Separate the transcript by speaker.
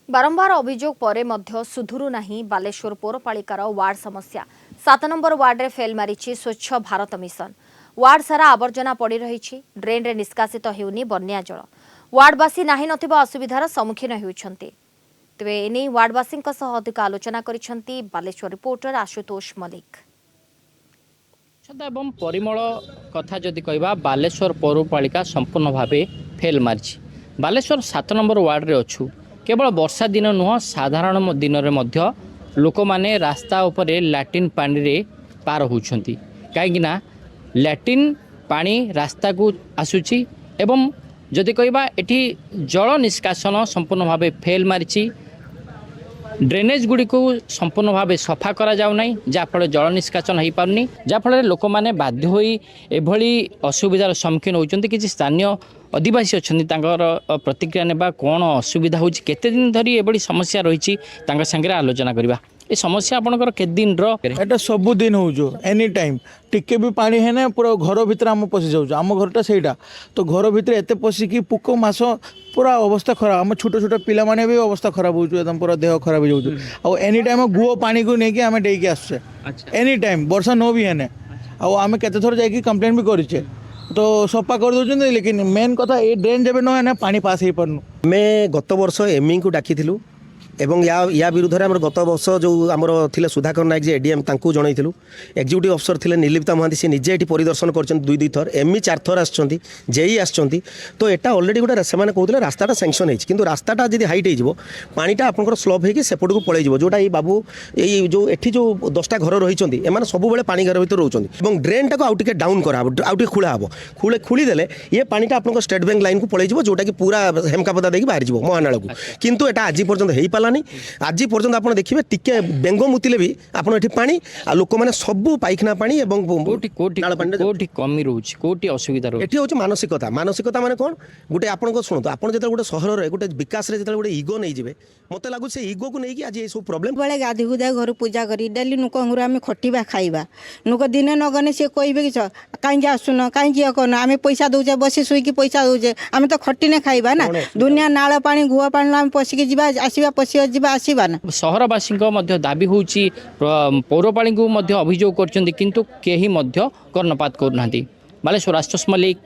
Speaker 1: बारंबार अभियोग पर मध्य सुधुरु नहीं बालेश्वर पौरपालिकार वार्ड समस्या 7 नंबर वार्ड रे फेल मारिछि स्वच्छ भारत मिशन। वार्ड सारा आवर्जना पड़ी रही ड्रेन रे निष्कासित हेउनी बन्या जल। वार्डवासी नाही नथिबा असुविधार सम्मुखीन हेउछन्ति। तेबे एने वार्डवासींक सह अधिक आलोचना करिसन्ति बालेश्वर रिपोर्टर आशुतोष मलिक।
Speaker 2: एवं परिमल कथा जदि कहबा बालेश्वर पौरपालिका संपूर्ण भावे फेल मारिछि। बालेश्वर 7 नंबर वार्ड रे अछु। केवल वर्षा दिन नुह साधारण दिन में लोक माने रास्ता उपरे लैट्रिन पानी रे पार होउछन्ति। कहीं लैट्रिन पानी रास्ता को आसुची एवं जदि कहबा एठी जल निष्कासन संपूर्ण भावे फेल मारिछि। ड्रेनेज गुड़ी को संपूर्ण भाव सफा करा जाउ नाही जाफल जल निष्कासन हो पारनी जाफल लोक मैंने बाध्य होई एभली असुविधार सम्मुखीन होउछन्ति। किछि स्थानीय आदिवासी अच्छी प्रतिक्रिया नेबा कौन असुविधा होछि केते दिन धरी एभली समस्या रही संगे आलोचना करबा। ए समस्या आपनकर के दिन एटा
Speaker 3: सब दिन होजो एनी टाइम टिके भी पानी है ना पूरा घर भीतर आम पशि जाऊँ। आम घरटा सहीटा तो घर भीतर एत पशिकी पुक मास पूरा अवस्था खराब। आम छोट छोट पिला माने भी अवस्था खराब हो एकदम पूरा देह खराब हो जाऊँ। आ एनी टाइम गुओ पानी को लेकिन आम डेकी आसचे एनी टाइम वर्षा न भी है आम केते थर जाकि कंप्लेन भी करें तो सफा कर दौरान। लेकिन मेन कथा ये ड्रेन जब न है पानी पास हो पारनु।
Speaker 4: मैं गत वर्ष एमई को डाकी एवं या विरुद्ध में गत वर्ष जो आमर थिले सुधाकर नायक जे एडीएम तांकू जनइथिलु। एक्जिक्यूटिव अफसर थिले निर्लिप्ता महांती से निजे एटी परिदर्शन करछन दुई थर एमई 4 थर आछंती जेई आछंती। तो एटा ऑलरेडी गोटे से कहते रास्ताटा सैंक्शन होइछि किंतु रास्ताटा जदि हाइट हो पानीटा आपनकर स्लोप होइकि सेपट को पळै जिवो। जोटा बाबू ये जो एठी जो 10टा घर रहिछंती एमाने सब बेले पानी घर भीतर रहउछंती एवं ड्रेन टाको आउटिके डाउन करा आउ टिके खुला हबो खुली देले ये पानीटा आपनकर स्टेट बैंक लाइन को पळै जिवो जोटा कि पूरा हेमकापदा देकी बाहर जिवो महानाळ को। किंतु एटा आज पर्यंत हेई पालानी। आज पर्यंत आप देखिए टिके बेंग मुतिले भी आप पानी आ लोक मैंने सब पाइखाना पानी कमी रोच कोटी असुविधा ये हूँ मानसिकता। मानसिकता माने कौन गोटे आप शुणु आप जो गोटे सहर गोटे विकास में जो गोटे इगो नहीं जाए मत लगुच से इगो को लेकिन आज ये सब प्रोब्लेम
Speaker 5: बेले गाधी गुधा घर पूजा करी डेली नुक घर आम खटिबा खाइबा नुक दिने न गने सी कहे कि कहीं आसन कहीं कौन आम पैसा दौचे बसी शुईकी पैसा दौचे आम तो खटिने खाइबा ना दुनिया नाल पानी गुआ पानी आम पशिकी जा आसवा पशिया जा आसवा ना।
Speaker 2: सहरवासी दाबी होउछि पौरपाली को अभियोग कर किंतु केही कर्णपात करूना। बालेश्वर आशुतोष मलिक।